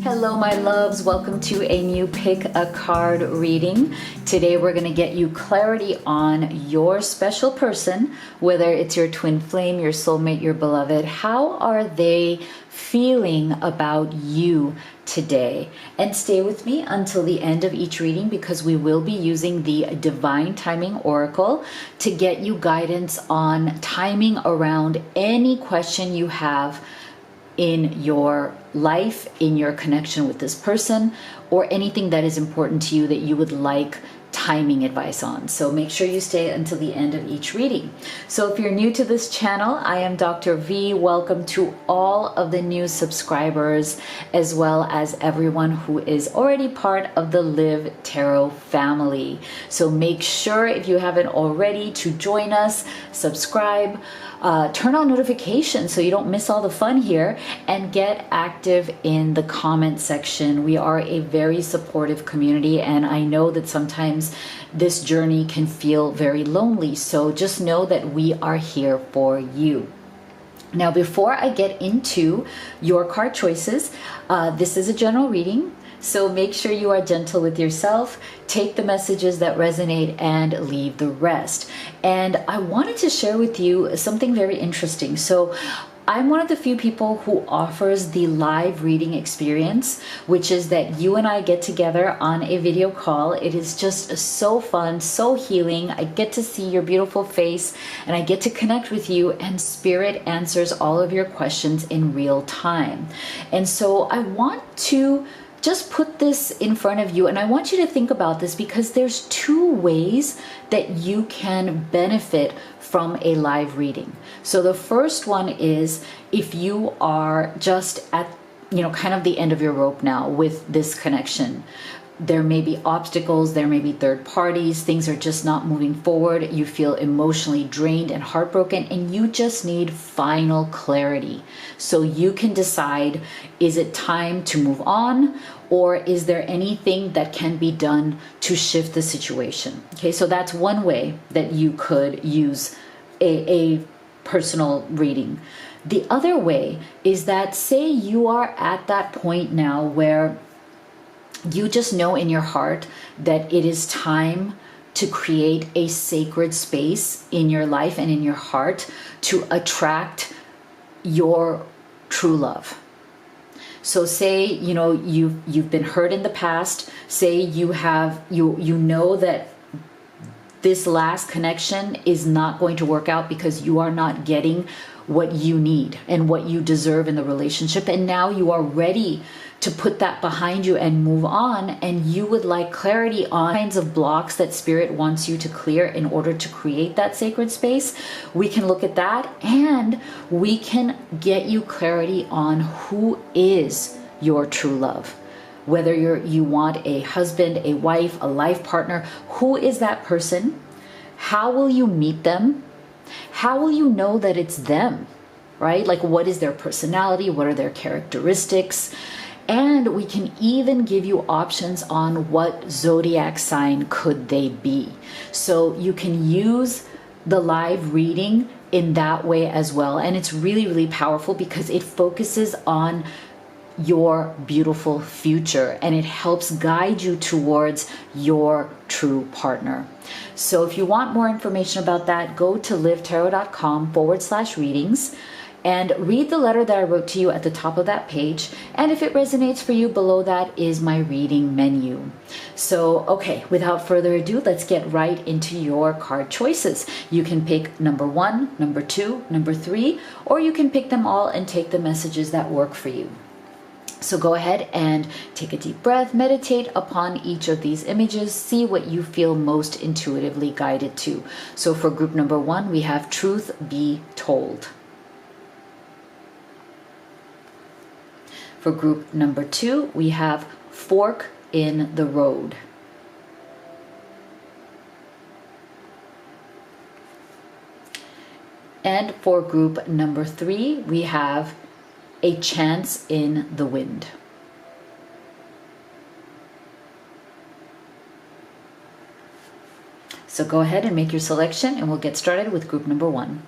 Hello, my loves. Welcome to a new Pick a Card reading. Today, we're going to get you clarity on your special person, whether it's your twin flame, your soulmate, your beloved. How are they feeling about you today? And stay with me until the end of each reading because we will be using the Divine Timing Oracle to get you guidance on timing around any question you have in your life, in your connection with this person, or anything that is important to you that you would like timing advice on. So make sure you stay until the end of each reading. So if you're new to this channel, I am Dr. V. Welcome to all of the new subscribers, as well as everyone who is already part of the Live Tarot family. So make sure, if you haven't already, to join us, subscribe, turn on notifications so you don't miss all the fun here, and get active in the comment section. We are a very supportive community, and I know that sometimes this journey can feel very lonely. So just know that we are here for you. Now, before I get into your card choices, this is a general reading. So make sure you are gentle with yourself, take the messages that resonate, and leave the rest. And I wanted to share with you something very interesting. So I'm one of the few people who offers the live reading experience, which is that you and I get together on a video call. It is just so fun, so healing. I get to see your beautiful face and I get to connect with you, and Spirit answers all of your questions in real time. And so I want to just put this in front of you, and I want you to think about this because there's two ways that you can benefit from a live reading. So the first one is if you are just at, kind of the end of your rope now with this connection. There may be obstacles, there may be third parties, things are just not moving forward. You feel emotionally drained and heartbroken, and you just need final clarity. So you can decide, is it time to move on, or is there anything that can be done to shift the situation? Okay, so that's one way that you could use a personal reading. The other way is that, say you are at that point now where you just know in your heart that it is time to create a sacred space in your life and in your heart to attract your true love. So say, you've been hurt in the past. Say you know that this last connection is not going to work out because you are not getting what you need and what you deserve in the relationship. And now you are ready to put that behind you and move on, and you would like clarity on kinds of blocks that Spirit wants you to clear in order to create that sacred space. We can look at that, and we can get you clarity on who is your true love. Whether you want a husband, a wife, a life partner, who is that person? How will you meet them? How will you know that it's them, right? Like, what is their personality? What are their characteristics? And we can even give you options on what zodiac sign could they be. So you can use the live reading in that way as well. And it's really, really powerful because it focuses on your beautiful future and it helps guide you towards your true partner. So if you want more information about that, go to livetarot.com/readings and read the letter that I wrote to you at the top of that page. And if it resonates for you, below that is my reading menu. So, okay, without further ado, let's get right into your card choices. You can pick number 1, number 2, number 3, or you can pick them all and take the messages that work for you. So go ahead and take a deep breath, meditate upon each of these images, see what you feel most intuitively guided to. So for group number 1, we have Truth Be Told. For group number 2, we have Fork in the Road. And for group number 3, we have A Chance in the Wind. So go ahead and make your selection, and we'll get started with group number 1.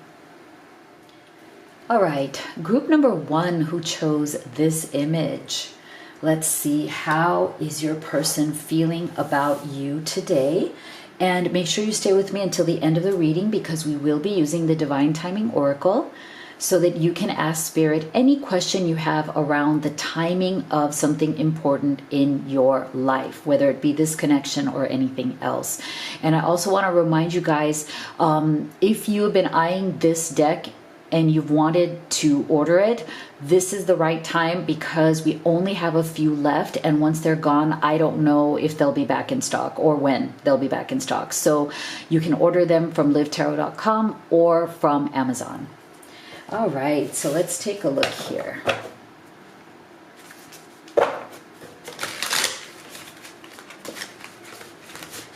All right, group number 1 who chose this image. Let's see, how is your person feeling about you today? And make sure you stay with me until the end of the reading, because we will be using the Divine Timing Oracle so that you can ask Spirit any question you have around the timing of something important in your life, whether it be this connection or anything else. And I also want to remind you guys, if you have been eyeing this deck and you've wanted to order it, this is the right time, because we only have a few left, and once they're gone, I don't know if they'll be back in stock or when they'll be back in stock. So you can order them from livetarot.com or from Amazon. All right, so let's take a look here.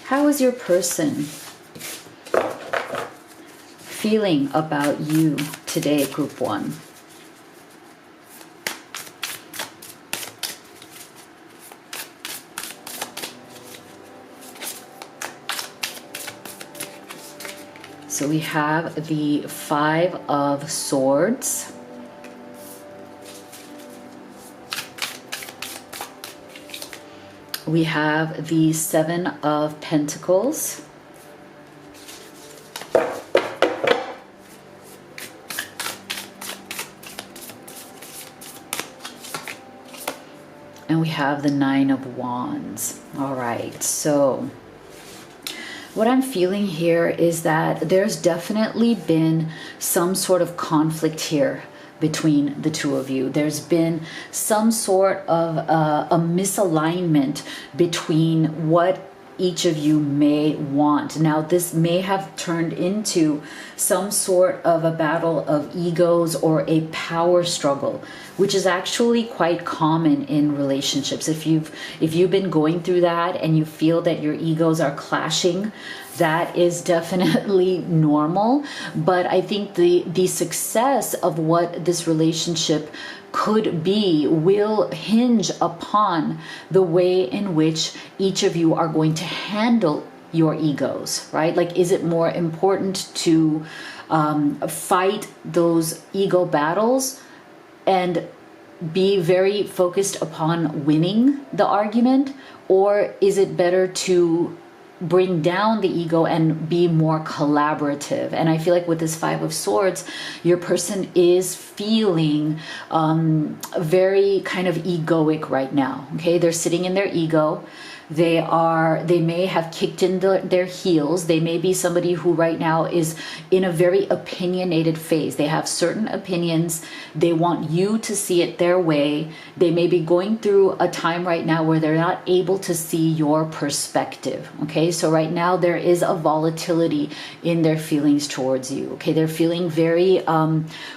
How is your person feeling about you today, Group 1? So we have the 5 of Swords. We have the 7 of Pentacles. And we have the 9 of Wands. All right, so what I'm feeling here is that there's definitely been some sort of conflict here between the two of you. There's been some sort of a misalignment between what each of you may want. Now, this may have turned into some sort of a battle of egos or a power struggle, which is actually quite common in relationships. If you've been going through that and you feel that your egos are clashing, that is definitely normal. But I think the success of what this relationship could be will hinge upon the way in which each of you are going to handle your egos, right? Like, is it more important to fight those ego battles and be very focused upon winning the argument, or is it better to bring down the ego and be more collaborative? And I feel like with this 5 of Swords, your person is feeling very kind of egoic right now. Okay, they're sitting in their ego. They may have kicked in their heels. They may be somebody who right now is in a very opinionated phase. They have certain opinions. They want you to see it their way. They may be going through a time right now where they're not able to see your perspective. Okay, so right now there is a volatility in their feelings towards you. Okay, they're feeling very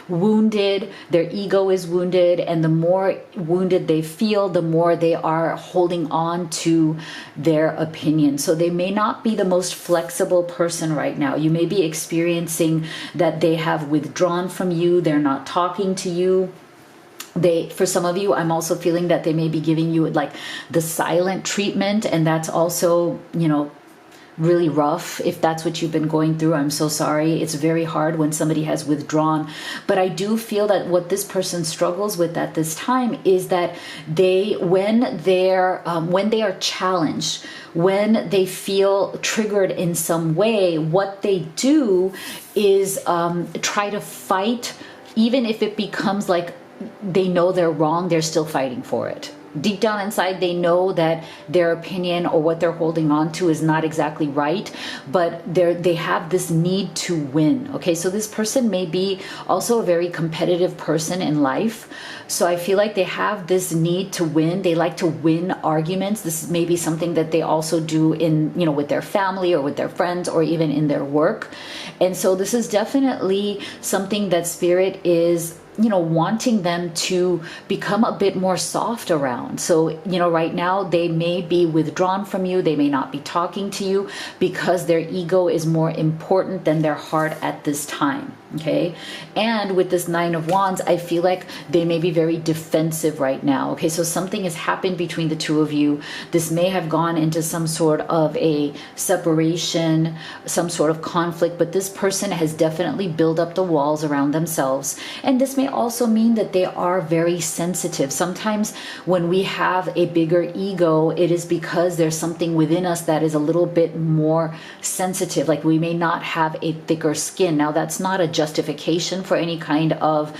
wounded. Their ego is wounded, and the more wounded they feel, the more they are holding on to their opinion. So they may not be the most flexible person right now. You may be experiencing that they have withdrawn from you. They're not talking to you. For some of you, I'm also feeling that they may be giving you like the silent treatment, and that's also, really rough. If that's what you've been going through, I'm so sorry. It's very hard when somebody has withdrawn. But I do feel that what this person struggles with at this time is that when they are challenged, when they feel triggered in some way, what they do is try to fight, even if it becomes like they know they're wrong, they're still fighting for it. Deep down inside, they know that their opinion or what they're holding on to is not exactly right, but they have this need to win. Okay, so this person may be also a very competitive person in life. So I feel like they have this need to win. They like to win arguments. This may be something that they also do in, with their family or with their friends or even in their work. And so this is definitely something that Spirit is wanting them to become a bit more soft around. So, right now they may be withdrawn from you. They may not be talking to you because their ego is more important than their heart at this time. Okay. And with this Nine of Wands, I feel like they may be very defensive right now. Okay. So something has happened between the two of you. This may have gone into some sort of a separation, some sort of conflict, but this person has definitely built up the walls around themselves. And this may also mean that they are very sensitive. Sometimes when we have a bigger ego, it is because there's something within us that is a little bit more sensitive. Like we may not have a thicker skin. Now, that's not a justification for any kind of,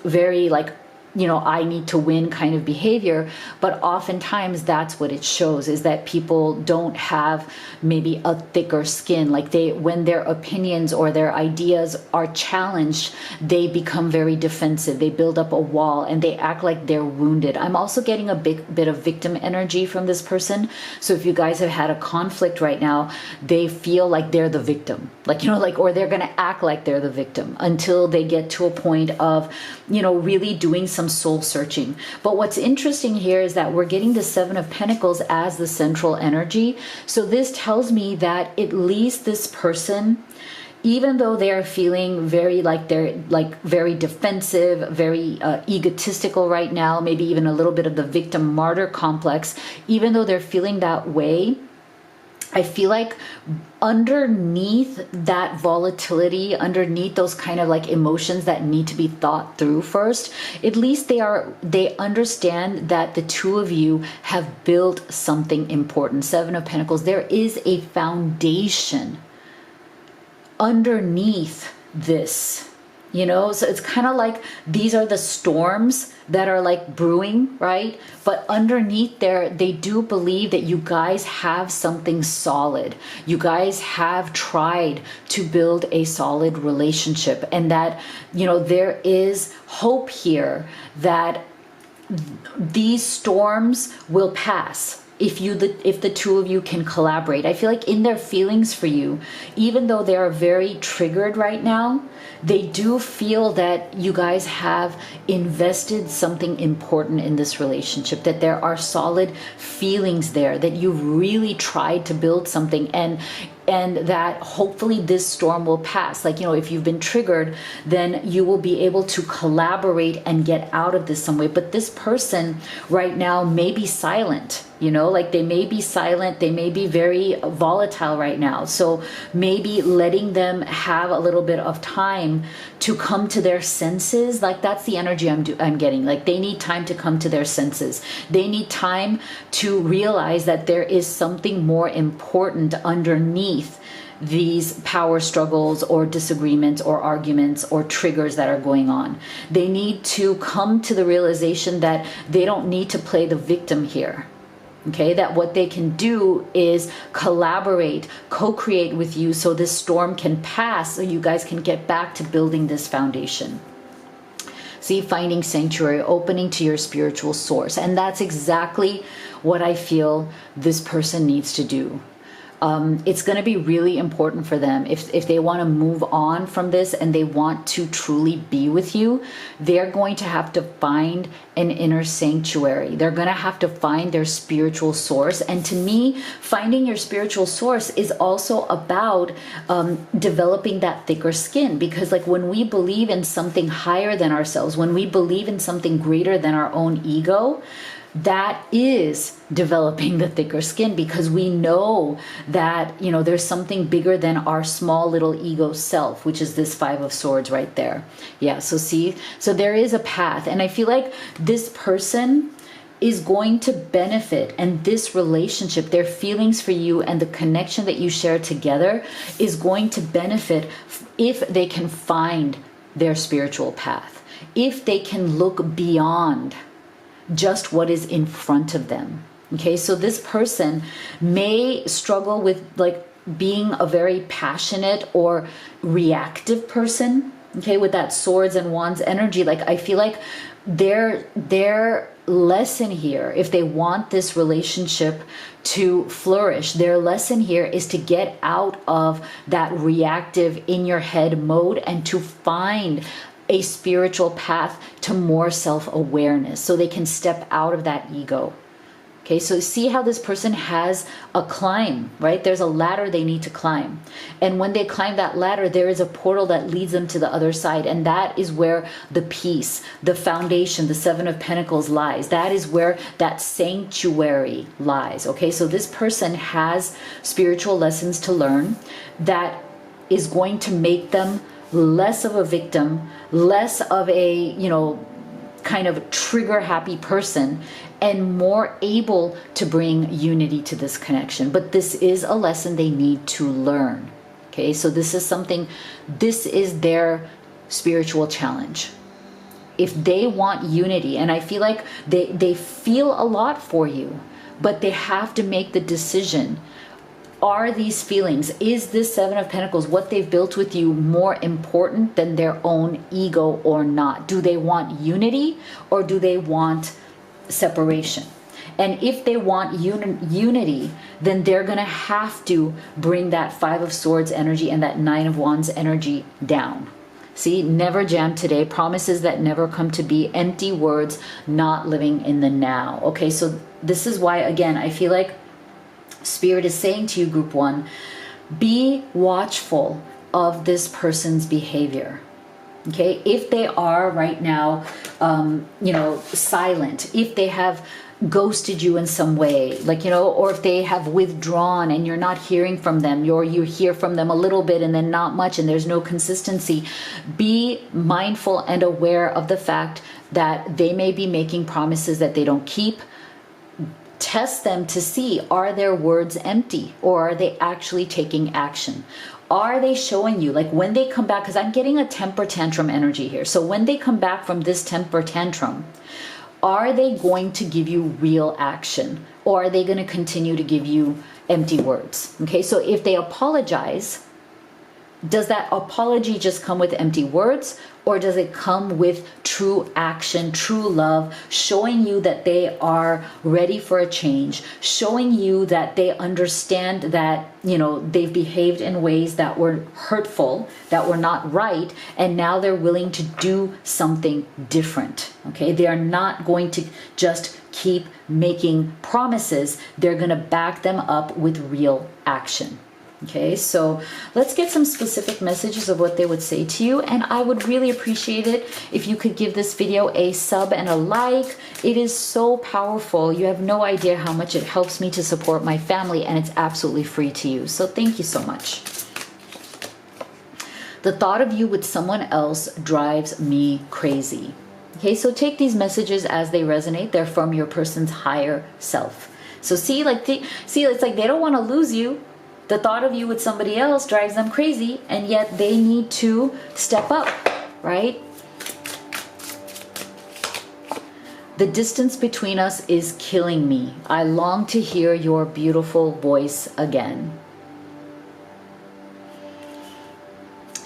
very like, I need to win kind of behavior. But oftentimes that's what it shows, is that people don't have maybe a thicker skin. Like when their opinions or their ideas are challenged, they become very defensive. They build up a wall and they act like they're wounded. I'm also getting a bit of victim energy from this person. So if you guys have had a conflict right now, they feel like they're the victim, or they're going to act like they're the victim until they get to a point of, really doing some soul searching. But what's interesting here is that we're getting the Seven of Pentacles as the central energy. So this tells me that at least this person, even though they're feeling very very defensive, very egotistical right now, maybe even a little bit of the victim martyr complex, even though they're feeling that way, I feel like underneath that volatility, underneath those kind of like emotions that need to be thought through first, at least they understand that the two of you have built something important. Seven of Pentacles, there is a foundation underneath this. So it's kind of like these are the storms that are like brewing, right? But underneath there, they do believe that you guys have something solid. You guys have tried to build a solid relationship, and that, there is hope here that these storms will pass. If the two of you can collaborate. I feel like in their feelings for you, even though they are very triggered right now, they do feel that you guys have invested something important in this relationship, that there are solid feelings there, that you've really tried to build something, and that hopefully this storm will pass. If you've been triggered, then you will be able to collaborate and get out of this some way. But this person right now may be silent, they may be silent. They may be very volatile right now. So maybe letting them have a little bit of time to come to their senses, that's the energy I'm getting. They need time to come to their senses. They need time to realize that there is something more important underneath these power struggles or disagreements or arguments or triggers that are going on. They need to come to the realization that they don't need to play the victim here. Okay, that what they can do is collaborate, co-create with you so this storm can pass, so you guys can get back to building this foundation. See, finding sanctuary, opening to your spiritual source. And that's exactly what I feel this person needs to do. It's going to be really important for them if they want to move on from this and they want to truly be with you. They're going to have to find an inner sanctuary. They're going to have to find their spiritual source. And to me, finding your spiritual source is also about developing that thicker skin, because when we believe in something higher than ourselves, when we believe in something greater than our own ego, that is developing the thicker skin, because we know that, there's something bigger than our small little ego self, which is this Five of Swords right there. Yeah, so see, so there is a path. And I feel like this person is going to benefit, and this relationship, their feelings for you and the connection that you share together is going to benefit if they can find their spiritual path, if they can look beyond just what is in front of them. Okay, so this person may struggle with being a very passionate or reactive person. Okay, with that Swords and Wands energy, I feel like their lesson here, if they want this relationship to flourish, their lesson here is to get out of that reactive in your head mode and to find a spiritual path to more self-awareness, so they can step out of that ego. Okay, so see how this person has a climb, right? There's a ladder they need to climb. And when they climb that ladder, there is a portal that leads them to the other side. And that is where the peace, the foundation, the Seven of Pentacles lies. That is where that sanctuary lies. Okay, so this person has spiritual lessons to learn that is going to make them less of a victim, less of a, you know, kind of trigger happy person, and more able to bring unity to this connection. But this is a lesson they need to learn. Okay, so this is something, this is their spiritual challenge. If they want unity, and I feel like they feel a lot for you, but they have to make the decision. Are these feelings, is this Seven of Pentacles, what they've built with you, more important than their own ego or not? Do they want unity or do they want separation? And if they want unity, then they're going to have to bring that Five of Swords energy and that Nine of Wands energy down. See, never jam today, promises that never come to be, empty words, not living in the now. Okay, so this is why, again, I feel like Spirit is saying to you, Group 1, be watchful of this person's behavior. Okay, if they are right now, you know, silent, if they have ghosted you in some way, like, you know, or if they have withdrawn and you're not hearing from them, or you hear from them a little bit and then not much and there's no consistency, be mindful and aware of the fact that they may be making promises that they don't keep. Test them to see, are their words empty or are they actually taking action? Are they showing you, like when they come back, because I'm getting a temper tantrum energy here. So when they come back from this temper tantrum, are they going to give you real action or are they going to continue to give you empty words? Okay, so if they apologize, does that apology just come with empty words or does it come with true action, true love, showing you that they are ready for a change, showing you that they understand that, you know, they've behaved in ways that were hurtful, that were not right, and now they're willing to do something different. Okay, they are not going to just keep making promises. They're going to back them up with real action. Okay, so let's get some specific messages of what they would say to you. And I would really appreciate it if you could give this video a sub and a like. It is so powerful. You have no idea how much it helps me to support my family, and it's absolutely free to you. So thank you so much. The thought of you with someone else drives me crazy. Okay, so take these messages as they resonate. They're from your person's higher self. So see, it's like they don't want to lose you. The thought of you with somebody else drives them crazy, and yet they need to step up, right? The distance between us is killing me. I long to hear your beautiful voice again.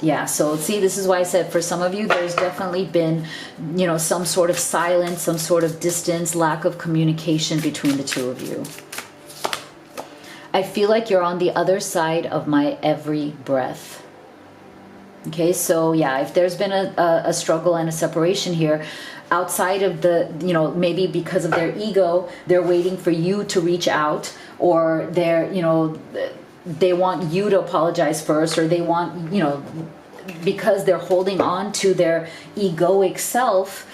Yeah, so see, this is why I said for some of you, there's definitely been, you know, some sort of silence, some sort of distance, lack of communication between the two of you. I feel like you're on the other side of my every breath. Okay, so yeah, if there's been a struggle and a separation here, outside of the, you know, maybe because of their ego, they're waiting for you to reach out, or they're, you know, they want you to apologize first, or they want, you know, because they're holding on to their egoic self,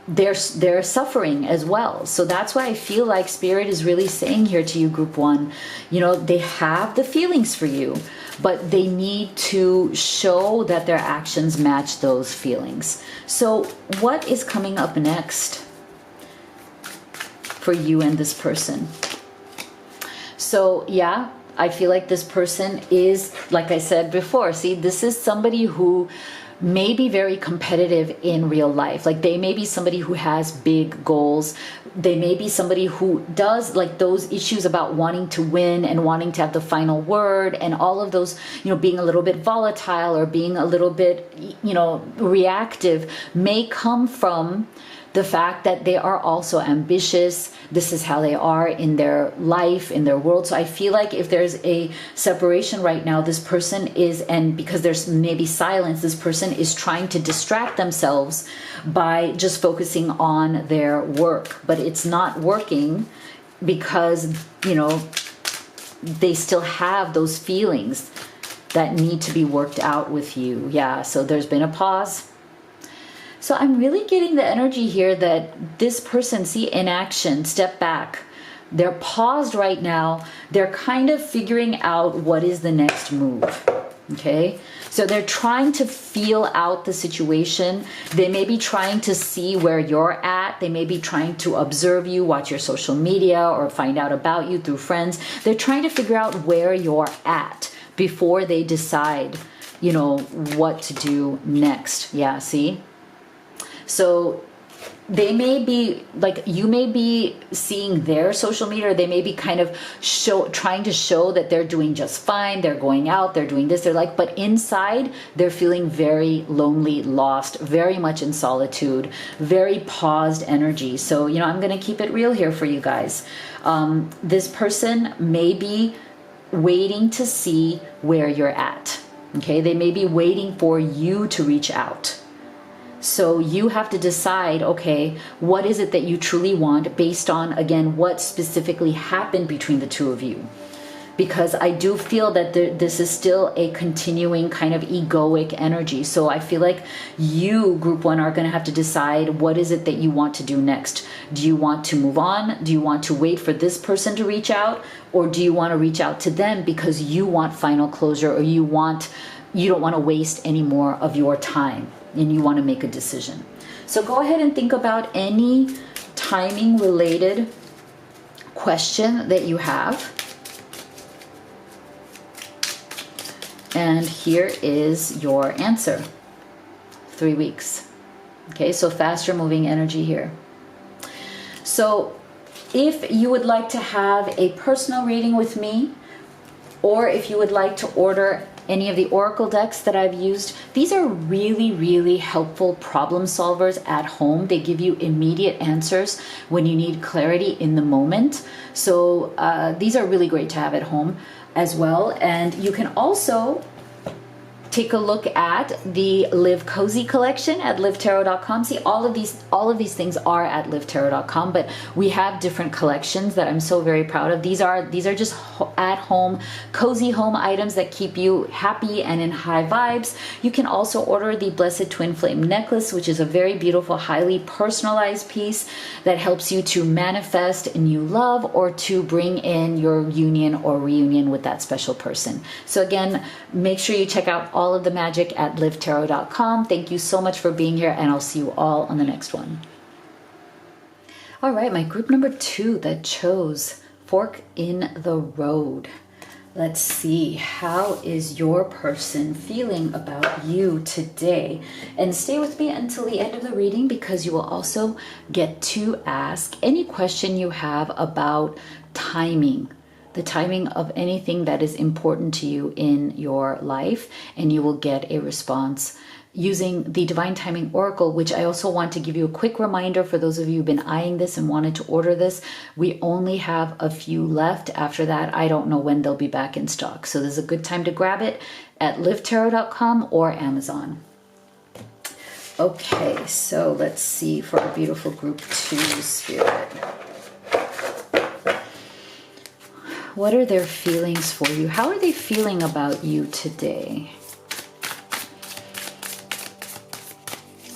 they're suffering as well. So that's why I feel like Spirit is really saying here to you, Group 1, you know, they have the feelings for you, but they need to show that their actions match those feelings. So what is coming up next for you and this person? So yeah, I feel like this person is, like I said before, see, this is somebody who may be very competitive in real life. Like they may be somebody who has big goals. They may be somebody who does like those issues about wanting to win and wanting to have the final word, and all of those, you know, being a little bit volatile or being a little bit, you know, reactive may come from the fact that they are also ambitious. This is how they are in their life, in their world. So I feel like if there's a separation right now, this person is, and because there's maybe silence, this person is trying to distract themselves by just focusing on their work, but it's not working. because, you know, they still have those feelings that need to be worked out with you. Yeah, so there's been a pause. So I'm really getting the energy here that this person, see, in action, step back. They're paused right now. They're kind of figuring out what is the next move. Okay, so they're trying to feel out the situation. They may be trying to see where you're at. They may be trying to observe you, watch your social media, or find out about you through friends. They're trying to figure out where you're at before they decide, you know, what to do next. Yeah, see? So they may be like, you may be seeing their social media, or they may be kind of trying to show that they're doing just fine. They're going out, they're doing this, they're like, but inside they're feeling very lonely, lost, very much in solitude, very paused energy. So, you know, I'm going to keep it real here for you guys. This person may be waiting to see where you're at. Okay, they may be waiting for you to reach out. So you have to decide, okay, what is it that you truly want based on, again, what specifically happened between the two of you? Because I do feel that this is still a continuing kind of egoic energy. So I feel like you, group one, are going to have to decide what is it that you want to do next. Do you want to move on? Do you want to wait for this person to reach out? Or do you want to reach out to them because you want final closure, or you don't want to waste any more of your time, and you want to make a decision? So go ahead and think about any timing related question that you have. And here is your answer. 3 weeks. Okay, so faster moving energy here. So if you would like to have a personal reading with me, or if you would like to order any of the oracle decks that I've used, these are really, really helpful problem solvers at home. They give you immediate answers when you need clarity in the moment. So these are really great to have at home as well. And you can also take a look at the Live Cozy collection at livetarot.com. See, all of these things are at livetarot.com, but we have different collections that I'm so very proud of. These are just at home, cozy home items that keep you happy and in high vibes. You can also order the Blessed Twin Flame necklace, which is a very beautiful, highly personalized piece that helps you to manifest new love, or to bring in your union or reunion with that special person. So again, make sure you check out all of the magic at livetarot.com. Thank you so much for being here, and I'll see you all on the next one. All right, my group number 2 that chose Fork in the Road. Let's see, how is your person feeling about you today? And stay with me until the end of the reading, because you will also get to ask any question you have about timing, the timing of anything that is important to you in your life, and you will get a response using the Divine Timing Oracle, which I also want to give you a quick reminder for those of you who've been eyeing this and wanted to order this. We only have a few left. After that, I don't know when they'll be back in stock. So this is a good time to grab it at livetarot.com or Amazon. Okay, so let's see for our beautiful group 2 spirit. What are their feelings for you? How are they feeling about you today?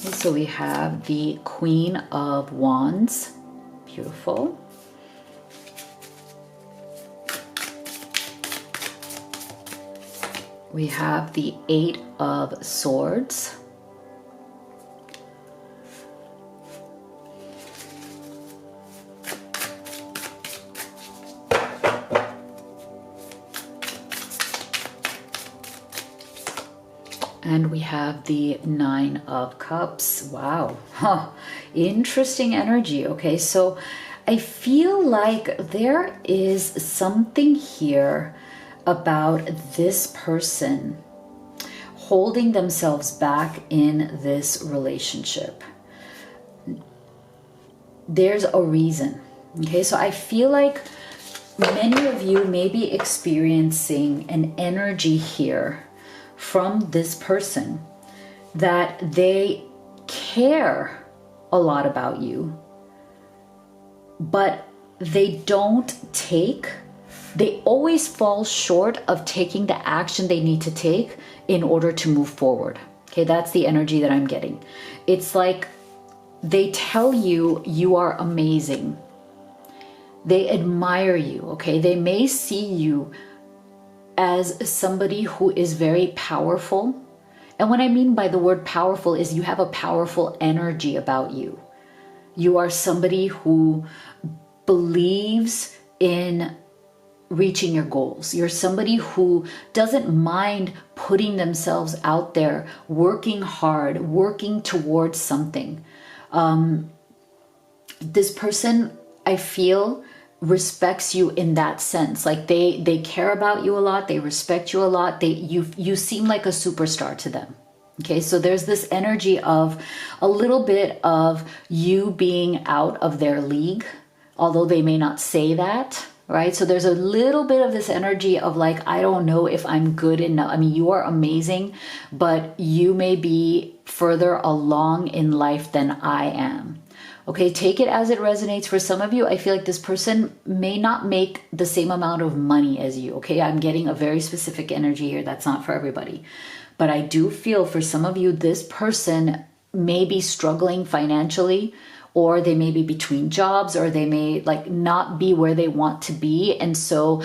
Okay, so we have the Queen of Wands. Beautiful. We have the Eight of Swords. And we have the Nine of Cups. Wow. Huh. Interesting energy. Okay, so I feel like there is something here about this person holding themselves back in this relationship. There's a reason. Okay, so I feel like many of you may be experiencing an energy here from this person that they care a lot about you, but they always fall short of taking the action they need to take in order to move forward. Okay, that's the energy that I'm getting. It's like they tell you you are amazing. They admire you, okay? They may see you as somebody who is very powerful. And what I mean by the word powerful is you have a powerful energy about you. You are somebody who believes in reaching your goals. You're somebody who doesn't mind putting themselves out there, working hard, working towards something. This person, I feel, respects you in that sense. Like they care about you a lot. They respect you a lot. You seem like a superstar to them. Okay, so there's this energy of a little bit of you being out of their league, although they may not say that, right? So there's a little bit of this energy of like, I don't know if I'm good enough. I mean, you are amazing, but you may be further along in life than I am. Okay, take it as it resonates. For some of you, I feel like this person may not make the same amount of money as you. Okay, I'm getting a very specific energy here. That's not for everybody. But I do feel for some of you, this person may be struggling financially, or they may be between jobs, or they may like not be where they want to be. And so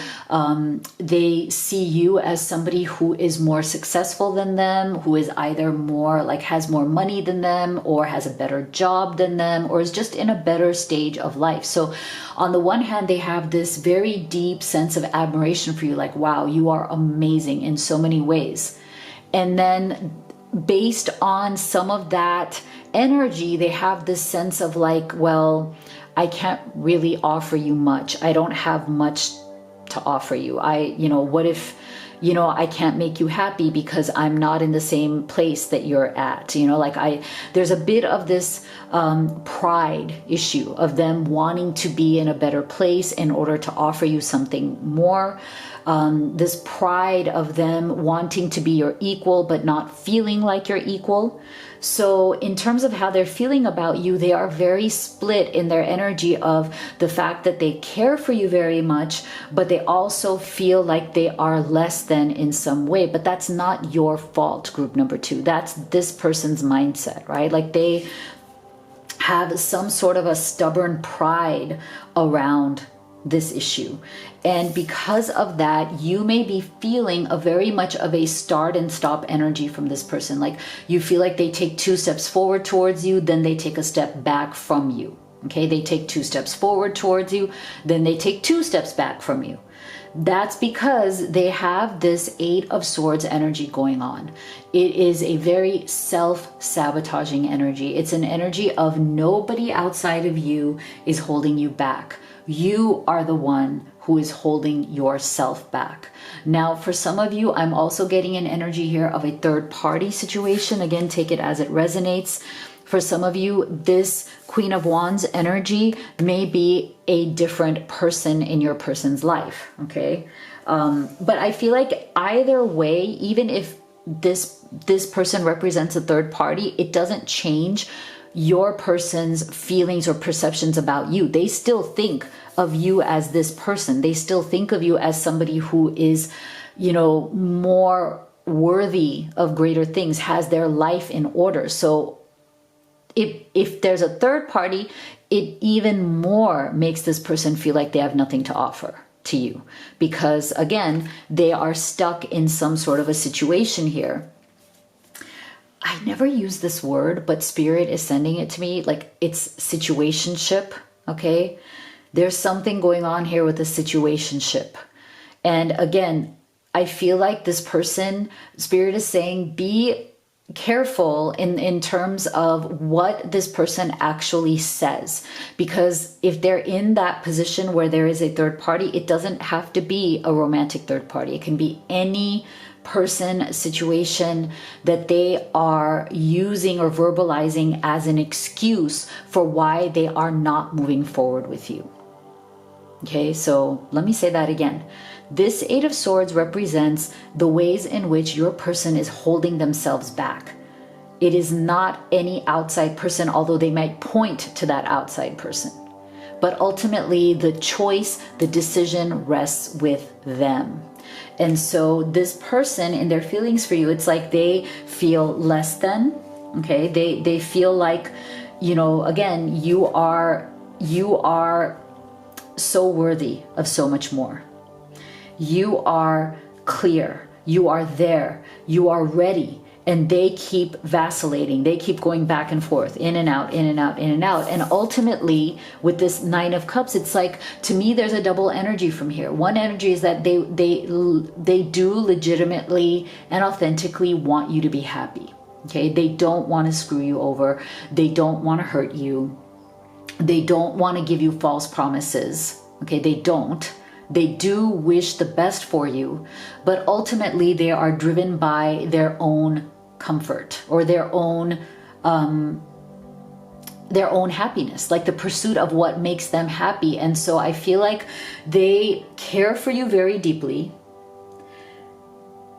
they see you as somebody who is more successful than them, who is either more like has more money than them, or has a better job than them, or is just in a better stage of life. So on the one hand, they have this very deep sense of admiration for you, like, wow, you are amazing in so many ways. And then based on some of that energy, they have this sense of like, well, I can't really offer you much. I don't have much to offer you. What if, I can't make you happy because I'm not in the same place that you're at. There's a bit of this pride issue of them wanting to be in a better place in order to offer you something more. This pride of them wanting to be your equal, but not feeling like you're equal. So in terms of how they're feeling about you, they are very split in their energy of the fact that they care for you very much, but they also feel like they are less than in some way. But that's not your fault, group number 2. That's this person's mindset, right? Like they have some sort of a stubborn pride around this issue. And because of that, you may be feeling a very much of a start and stop energy from this person. Like you feel like they take 2 steps forward towards you, then they take a step back from you. Okay, they take 2 steps forward towards you, then they take 2 steps back from you. That's because they have this 8 of Swords energy going on. It is a very self-sabotaging energy. It's an energy of nobody outside of you is holding you back. You are the one who is holding yourself back. Now, for some of you, I'm also getting an energy here of a third party situation. Again, take it as it resonates. For some of you, this Queen of Wands energy may be a different person in your person's life, okay? But I feel like either way, even if this person represents a third party, it doesn't change your person's feelings or perceptions about you. They still think of you as this person. They still think of you as somebody who is, more worthy of greater things, has their life in order. So if there's a third party, it even more makes this person feel like they have nothing to offer to you, because again, they are stuck in some sort of a situation here. I never use this word, but Spirit is sending it to me like it's situationship, okay? There's something going on here with the situationship. And again, I feel like this person, Spirit is saying, be careful in terms of what this person actually says. Because if they're in that position where there is a third party, it doesn't have to be a romantic third party. It can be any person, situation that they are using or verbalizing as an excuse for why they are not moving forward with you. Okay, so let me say that again. This 8 of Swords represents the ways in which your person is holding themselves back. It is not any outside person, although they might point to that outside person. but ultimately the choice, the decision rests with them. And so this person in their feelings for you, it's like they feel less than, okay? They feel like, you know, again, you are so worthy of so much more. You are clear, you are there, you are ready, and they keep vacillating. They keep going back and forth, in and out, in and out, in and out. And ultimately, with this Nine of Cups, it's like, to me, there's a double energy from here. One energy is that they do legitimately and authentically want you to be happy. Okay, they don't want to screw you over. They don't want to hurt you. They don't want to give you false promises. Okay, they don't. They do wish the best for you, but ultimately they are driven by their own comfort or their own happiness, like the pursuit of what makes them happy. And so I feel like they care for you very deeply.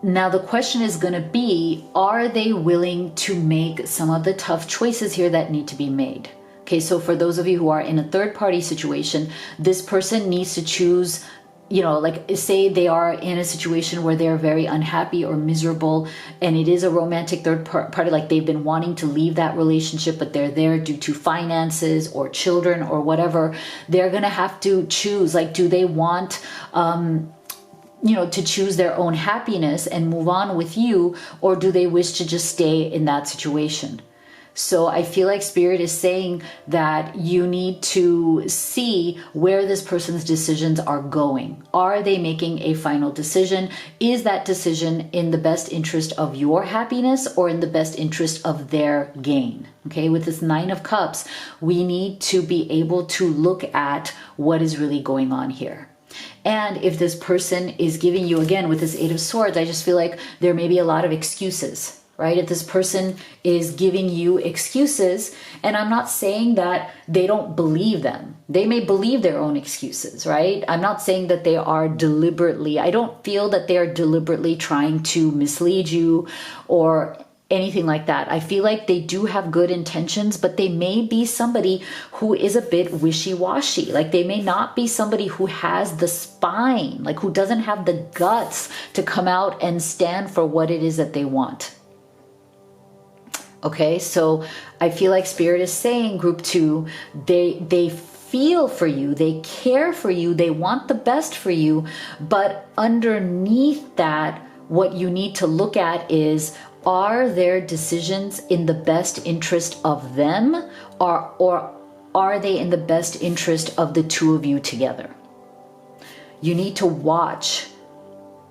Now the question is going to be, are they willing to make some of the tough choices here that need to be made? Okay, so for those of you who are in a third party situation, this person needs to choose, you know, like say they are in a situation where they're very unhappy or miserable, and it is a romantic third party, like they've been wanting to leave that relationship, but they're there due to finances or children or whatever. They're going to have to choose, like, do they want, to choose their own happiness and move on with you, or do they wish to just stay in that situation? So I feel like Spirit is saying that you need to see where this person's decisions are going. Are they making a final decision? Is that decision in the best interest of your happiness or in the best interest of their gain? Okay, with this Nine of Cups, we need to be able to look at what is really going on here. And if this person is giving you, again, with this Eight of Swords, I just feel like there may be a lot of excuses. Right? If this person is giving you excuses, and I'm not saying that they don't believe them. They may believe their own excuses, right? I'm not saying that they are deliberately, I don't feel that they are deliberately trying to mislead you or anything like that. I feel like they do have good intentions, but they may be somebody who is a bit wishy-washy. Like they may not be somebody who has the spine, like who doesn't have the guts to come out and stand for what it is that they want. Okay, so I feel like Spirit is saying, group 2, they feel for you, they care for you, they want the best for you, but underneath that, what you need to look at is, are their decisions in the best interest of them, or are they in the best interest of the two of you together? You need to watch.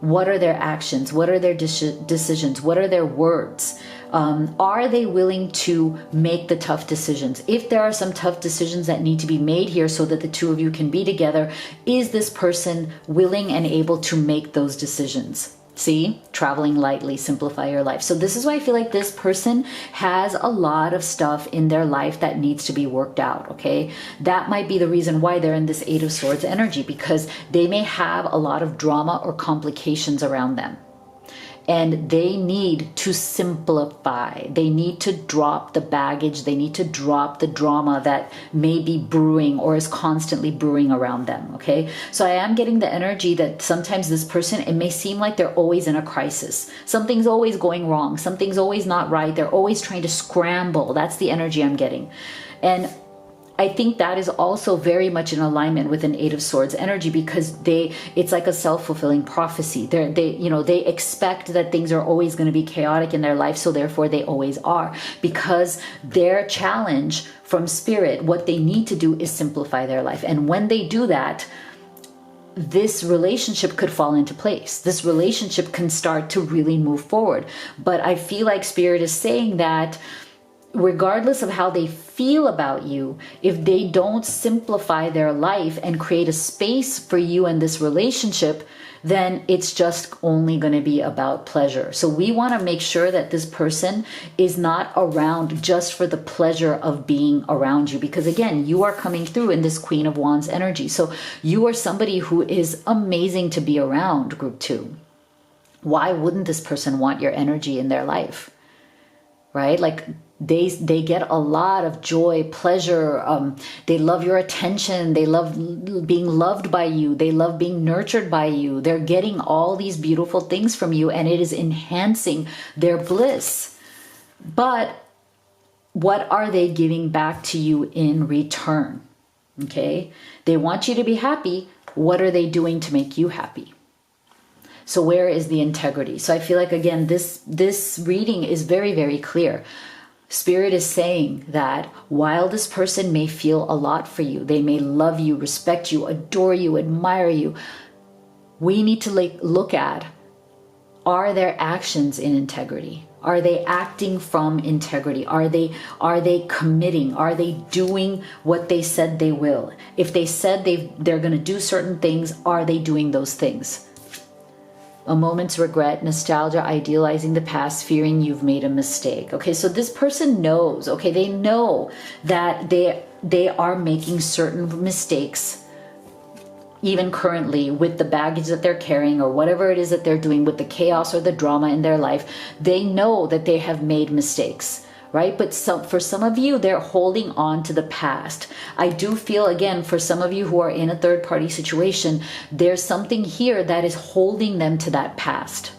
What are their actions? What are their decisions? What are their words? Are they willing to make the tough decisions? If there are some tough decisions that need to be made here so that the two of you can be together, is this person willing and able to make those decisions? See, traveling lightly, simplify your life. So this is why I feel like this person has a lot of stuff in their life that needs to be worked out, okay? That might be the reason why they're in this Eight of Swords energy, because they may have a lot of drama or complications around them. And they need to simplify. They need to drop the baggage. They need to drop the drama that may be brewing or is constantly brewing around them, okay? So I am getting the energy that sometimes this person, it may seem like they're always in a crisis. Something's always going wrong. Something's always not right. They're always trying to scramble. That's the energy I'm getting. And I think that is also very much in alignment with an Eight of Swords energy, because it's like a self-fulfilling prophecy. They expect that things are always going to be chaotic in their life, so therefore they always are, because their challenge from Spirit, what they need to do is simplify their life. And when they do that, this relationship could fall into place. This relationship can start to really move forward. But I feel like Spirit is saying that regardless of how they feel about you, if they don't simplify their life and create a space for you and this relationship, then it's just only going to be about pleasure. So we want to make sure that this person is not around just for the pleasure of being around you, because again, you are coming through in this Queen of Wands energy. So you are somebody who is amazing to be around, group 2. Why wouldn't this person want your energy in their life? Right? Like, They get a lot of joy, pleasure. They love your attention. They love being loved by you. They love being nurtured by you. They're getting all these beautiful things from you, and it is enhancing their bliss. But what are they giving back to you in return? Okay, they want you to be happy. What are they doing to make you happy? So where is the integrity? So I feel like, again, this reading is very, very clear. Spirit is saying that while this person may feel a lot for you, they may love you, respect you, adore you, admire you, we need to look at, are their actions in integrity? Are they acting from integrity? Are they committing? Are they doing what they said they will? If they said they're going to do certain things, are they doing those things? A moment's regret, nostalgia, idealizing the past, fearing you've made a mistake. Okay, so this person knows, okay, they know that they are making certain mistakes, even currently, with the baggage that they're carrying or whatever it is that they're doing, with the chaos or the drama in their life. They know that they have made mistakes, right? But for some of you, they're holding on to the past. I do feel, again, for some of you who are in a third-party situation, there's something here that is holding them to that past.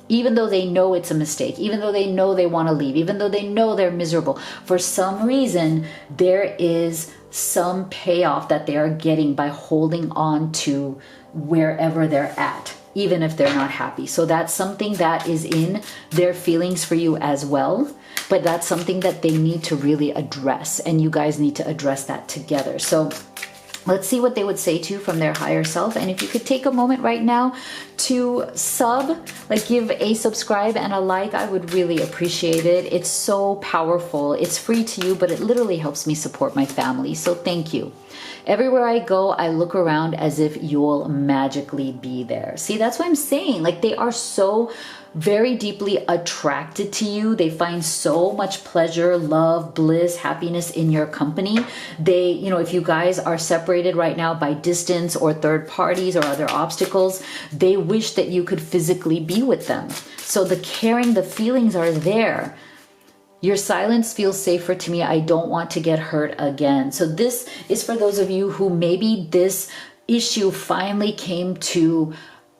Even though they know it's a mistake, even though they know they want to leave, even though they know they're miserable, for some reason, there is some payoff that they are getting by holding on to wherever they're at, even if they're not happy. So that's something that is in their feelings for you as well. But that's something that they need to really address, and you guys need to address that together. So let's see what they would say to you from their higher self. And if you could take a moment right now to give a subscribe and a like, I would really appreciate it. It's so powerful. It's free to you, but it literally helps me support my family. So thank you. Everywhere I go, I look around as if you'll magically be there. See, that's what I'm saying. Like, they are so very deeply attracted to you. They find so much pleasure, love, bliss, happiness in your company. They, if you guys are separated right now by distance or third parties or other obstacles, they wish that you could physically be with them. So the caring, the feelings are there. Your silence feels safer to me. I don't want to get hurt again. So this is for those of you who maybe this issue finally came to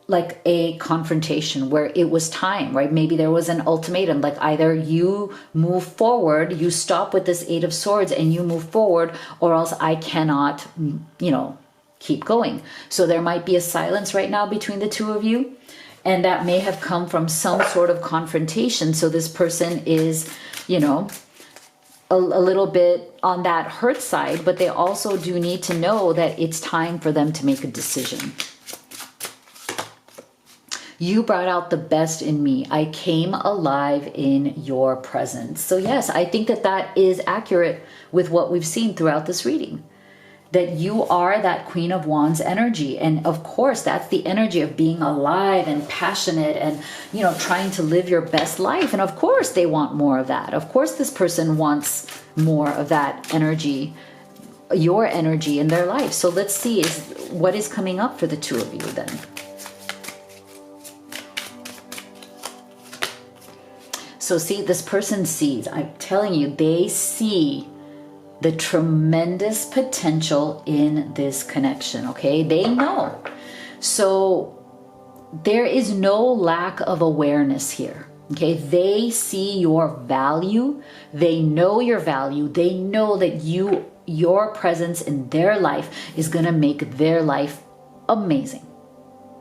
like a confrontation where it was time, right? Maybe there was an ultimatum, like either you move forward, you stop with this Eight of Swords and you move forward, or else I cannot, keep going. So there might be a silence right now between the two of you, and that may have come from some sort of confrontation. So this person is, a little bit on that hurt side, but they also do need to know that it's time for them to make a decision. You brought out the best in me. I came alive in your presence. So yes, I think that is accurate with what we've seen throughout this reading. That you are that Queen of Wands energy. And of course, that's the energy of being alive and passionate and, trying to live your best life. And of course, they want more of that. Of course, this person wants more of that energy, your energy in their life. So let's see what is coming up for the two of you then. So see, this person sees, I'm telling you, they see the tremendous potential in this connection, okay? They know. So there is no lack of awareness here, okay? They see your value. They know your value. They know that your presence in their life is gonna make their life amazing.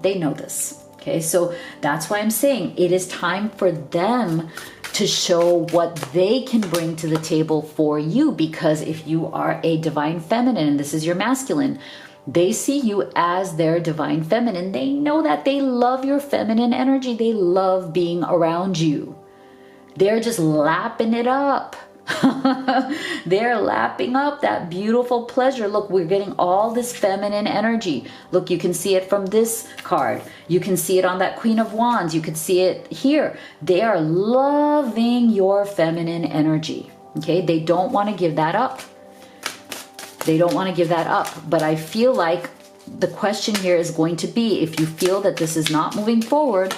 They know this, okay? So that's why I'm saying it is time for them to show what they can bring to the table for you. Because if you are a divine feminine and this is your masculine, they see you as their divine feminine. They know that they love your feminine energy. They love being around you. They're just lapping it up. They're lapping up that beautiful pleasure. Look, we're getting all this feminine energy. Look, you can see it from this card. You can see it on that Queen of Wands. You can see it here. They are loving your feminine energy. Okay, they don't want to give that up. They don't want to give that up. But I feel like the question here is going to be, if you feel that this is not moving forward,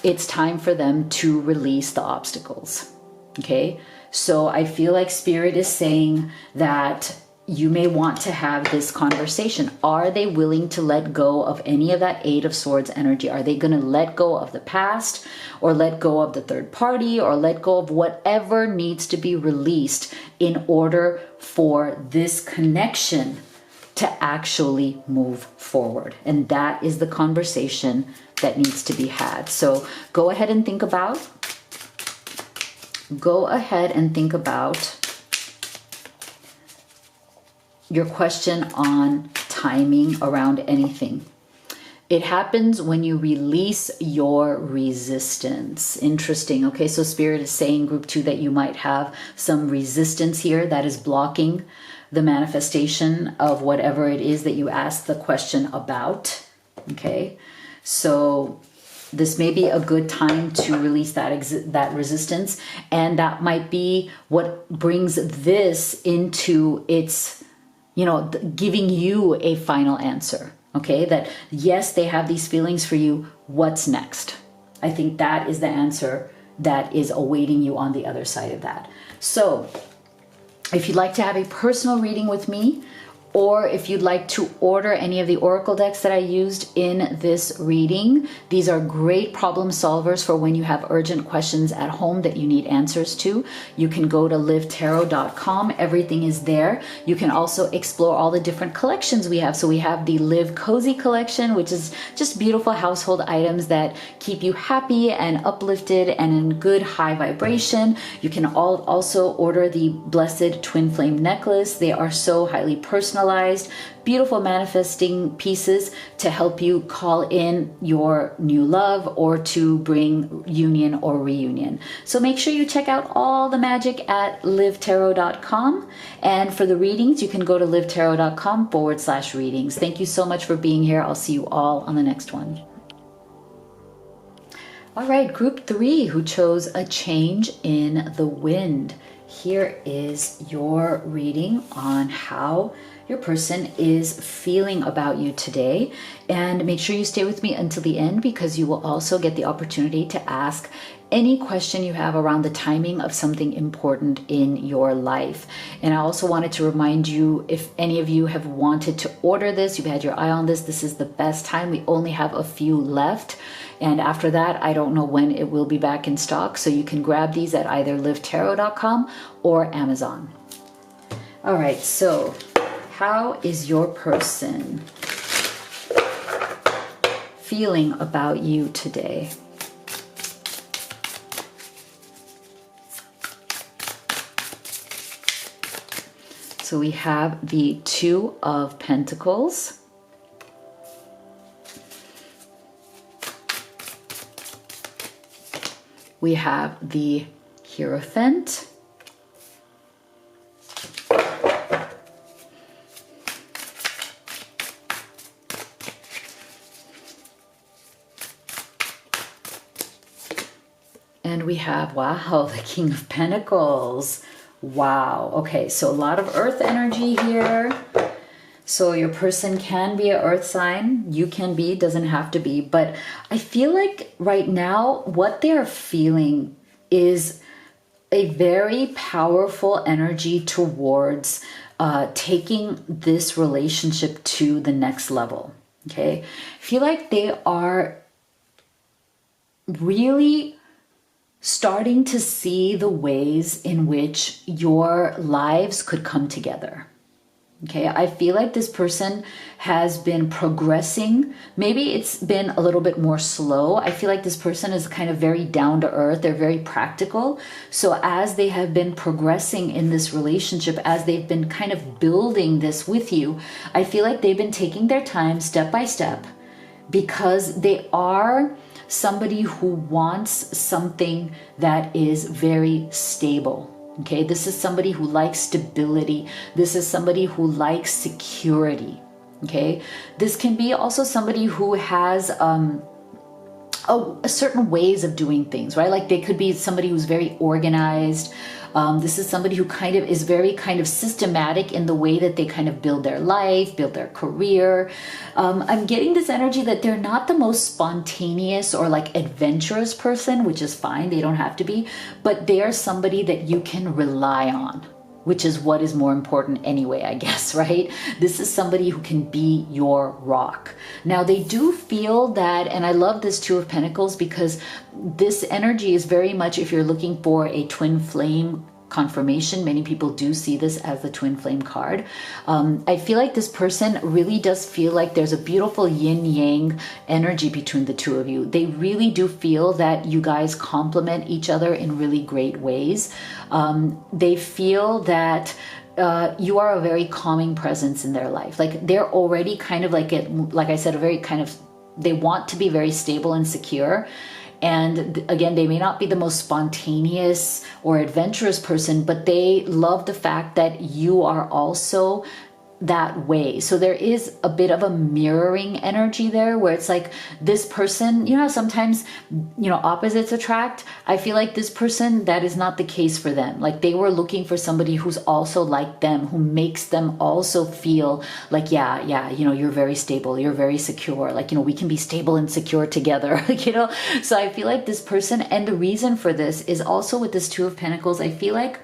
it's time for them to release the obstacles. Okay, So I feel like Spirit is saying that you may want to have this conversation. Are they willing to let go of any of that Eight of Swords energy? Are they going to let go of the past, or let go of the third party, or let go of whatever needs to be released in order for this connection to actually move forward? And that is the conversation that needs to be had. So go ahead and think about your question on timing around anything. It happens when you release your resistance. Interesting. Okay, so Spirit is saying, group 2, that you might have some resistance here that is blocking the manifestation of whatever it is that you asked the question about. Okay, so this may be a good time to release that resistance, and that might be what brings this into its, giving you a final answer. Okay, that yes, they have these feelings for you. What's next? I think that is the answer that is awaiting you on the other side of that. So if you'd like to have a personal reading with me, or if you'd like to order any of the oracle decks that I used in this reading, these are great problem solvers for when you have urgent questions at home that you need answers to. You can go to livetarot.com. Everything is there. You can also explore all the different collections we have. So we have the Live Cozy collection, which is just beautiful household items that keep you happy and uplifted and in good high vibration. You can also order the Blessed Twin Flame necklace. They are so highly personalized, beautiful manifesting pieces to help you call in your new love or to bring union or reunion. So make sure you check out all the magic at livetarot.com. And for the readings, you can go to livetarot.com/readings. Thank you so much for being here. I'll see you all on the next one. All right, group 3 who chose a change in the wind. Here is your reading on how your person is feeling about you today. And make sure you stay with me until the end, because you will also get the opportunity to ask any question you have around the timing of something important in your life. And I also wanted to remind you, if any of you have wanted to order this, you've had your eye on this is the best time. We only have a few left. And after that, I don't know when it will be back in stock. So you can grab these at either livetarot.com or Amazon. All right, so how is your person feeling about you today? So we have the Two of Pentacles. We have the Hierophant. And we have, wow, the King of Pentacles. Wow. Okay, so a lot of earth energy here. So your person can be an earth sign. You can be, doesn't have to be. But I feel like right now what they're feeling is a very powerful energy towards taking this relationship to the next level. Okay. I feel like they are really starting to see the ways in which your lives could come together. Okay, I feel like this person has been progressing. Maybe it's been a little bit more slow. I feel like this person is kind of very down to earth. They're very practical. So as they have been progressing in this relationship, as they've been kind of building this with you, I feel like they've been taking their time step by step, because they are somebody who wants something that is very stable. Okay, this is somebody who likes stability. This is somebody who likes security. Okay, this can be also somebody who has certain ways of doing things, right? Like they could be somebody who's very organized. This is somebody who kind of is very kind of systematic in the way that they kind of build their life, build their career. I'm getting this energy that they're not the most spontaneous or like adventurous person, which is fine. They don't have to be, but they are somebody that you can rely on, which is what is more important anyway, I guess, right? This is somebody who can be your rock. Now, they do feel that, and I love this Two of Pentacles because this energy is very much, if you're looking for a twin flame confirmation, many people do see this as the twin flame card. I feel like this person really does feel like there's a beautiful yin yang energy between the two of you. They really do feel that you guys complement each other in really great ways. They feel that you are a very calming presence in their life. Like they're already kind of like like I said, a very kind of, they want to be very stable and secure. And again, they may not be the most spontaneous or adventurous person, but they love the fact that you are also that way. So there is a bit of a mirroring energy there where it's like this person, you know, sometimes, you know, opposites attract. I feel like this person, that is not the case for them. Like they were looking for somebody who's also like them, who makes them also feel like, yeah, you know, you're very stable, you're very secure. Like, you know, we can be stable and secure together, you know? So I feel like this person, and the reason for this is also with this Two of Pentacles, I feel like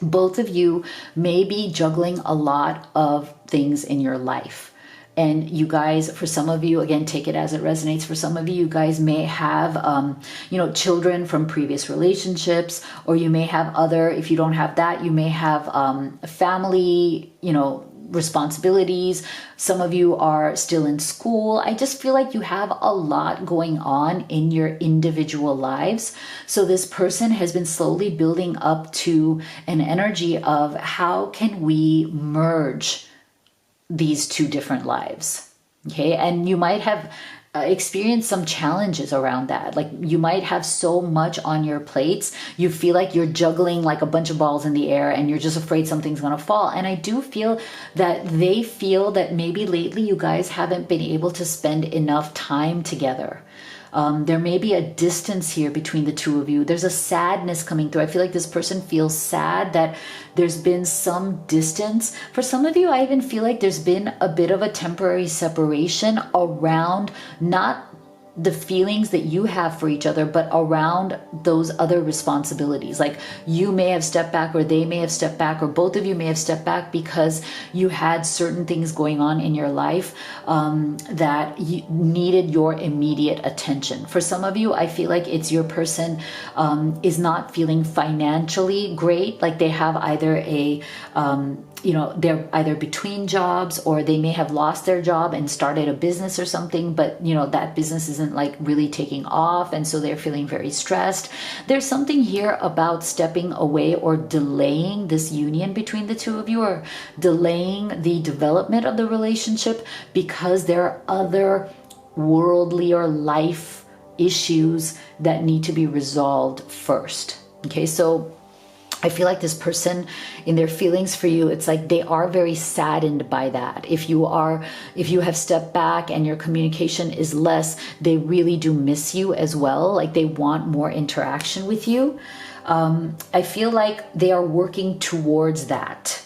both of you may be juggling a lot of things in your life. And you guys, for some of you, again, take it as it resonates. For some of you, you guys may have, you know, children from previous relationships, or you may have other, if you don't have that, you may have family, you know, responsibilities. Some of you are still in school. I just feel like you have a lot going on in your individual lives. So this person has been slowly building up to an energy of how can we merge these two different lives. Okay. And you might have experience some challenges around that. Like you might have so much on your plates, you feel like you're juggling like a bunch of balls in the air and you're just afraid something's going to fall. And I do feel that they feel that maybe lately you guys haven't been able to spend enough time together. There may be a distance here between the two of you. There's a sadness coming through. I feel like this person feels sad that there's been some distance. For some of you, I even feel like there's been a bit of a temporary separation around not the feelings that you have for each other, but around those other responsibilities. Like you may have stepped back, or they may have stepped back, or both of you may have stepped back because you had certain things going on in your life that you needed your immediate attention. For some of you, I feel like it's your person is not feeling financially great. Like they have either a you know, they're either between jobs, or they may have lost their job and started a business or something, but you know, that business isn't like really taking off. And so they're feeling very stressed. There's something here about stepping away or delaying this union between the two of you, or delaying the development of the relationship because there are other worldly or life issues that need to be resolved first. Okay. So I feel like this person, in their feelings for you, it's like they are very saddened by that. If you have stepped back and your communication is less, they really do miss you as well. Like they want more interaction with you. I feel like they are working towards that.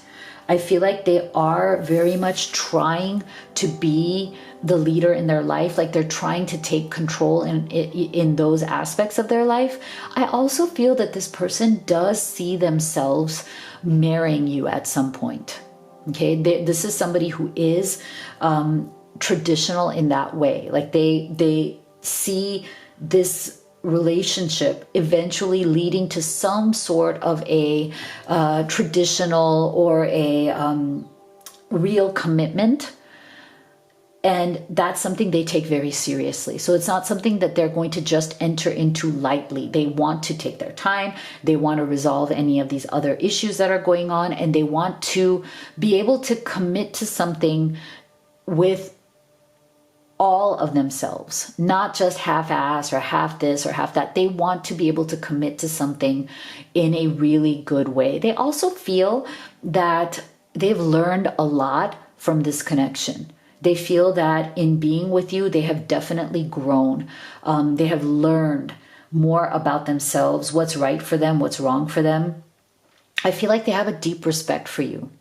I feel like they are very much trying to be the leader in their life. Like they're trying to take control in those aspects of their life. I also feel that this person does see themselves marrying you at some point. Okay. This is somebody who is traditional in that way. Like they see this relationship eventually leading to some sort of a traditional or a real commitment. And that's something they take very seriously. So it's not something that they're going to just enter into lightly. They want to take their time. They want to resolve any of these other issues that are going on. And they want to be able to commit to something with all of themselves, not just half-ass or half this or half that. They want to be able to commit to something in a really good way. They also feel that they've learned a lot from this connection. They feel that in being with you, they have definitely grown. They have learned more about themselves, what's right for them, what's wrong for them. I feel like they have a deep respect for you.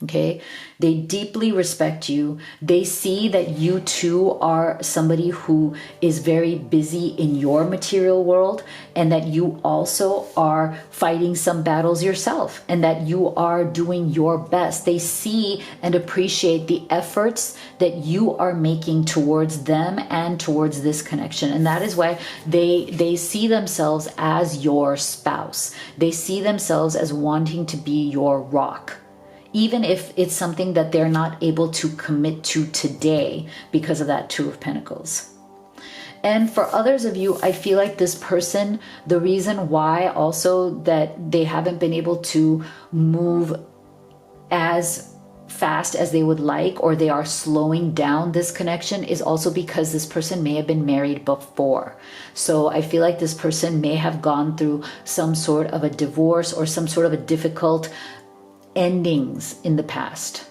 Okay, they deeply respect you. They see that you too are somebody who is very busy in your material world, and that you also are fighting some battles yourself, and that you are doing your best. They see and appreciate the efforts that you are making towards them and towards this connection. And that is why they see themselves as your spouse. They see themselves as wanting to be your rock, even if it's something that they're not able to commit to today because of that Two of Pentacles. And for others of you, I feel like this person, the reason why also that they haven't been able to move as fast as they would like, or they are slowing down this connection, is also because this person may have been married before. So I feel like this person may have gone through some sort of a divorce or some sort of a difficult endings in the past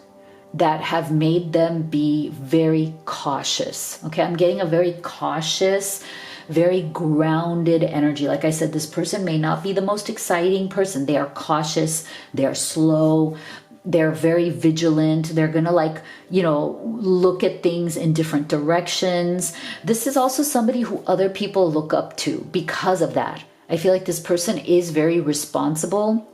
that have made them be very cautious. Okay, I'm getting a very cautious, very grounded energy. Like I said, this person may not be the most exciting person. They are cautious, they're slow, they're very vigilant. They're gonna look at things in different directions. This is also somebody who other people look up to because of that. I feel like this person is very responsible.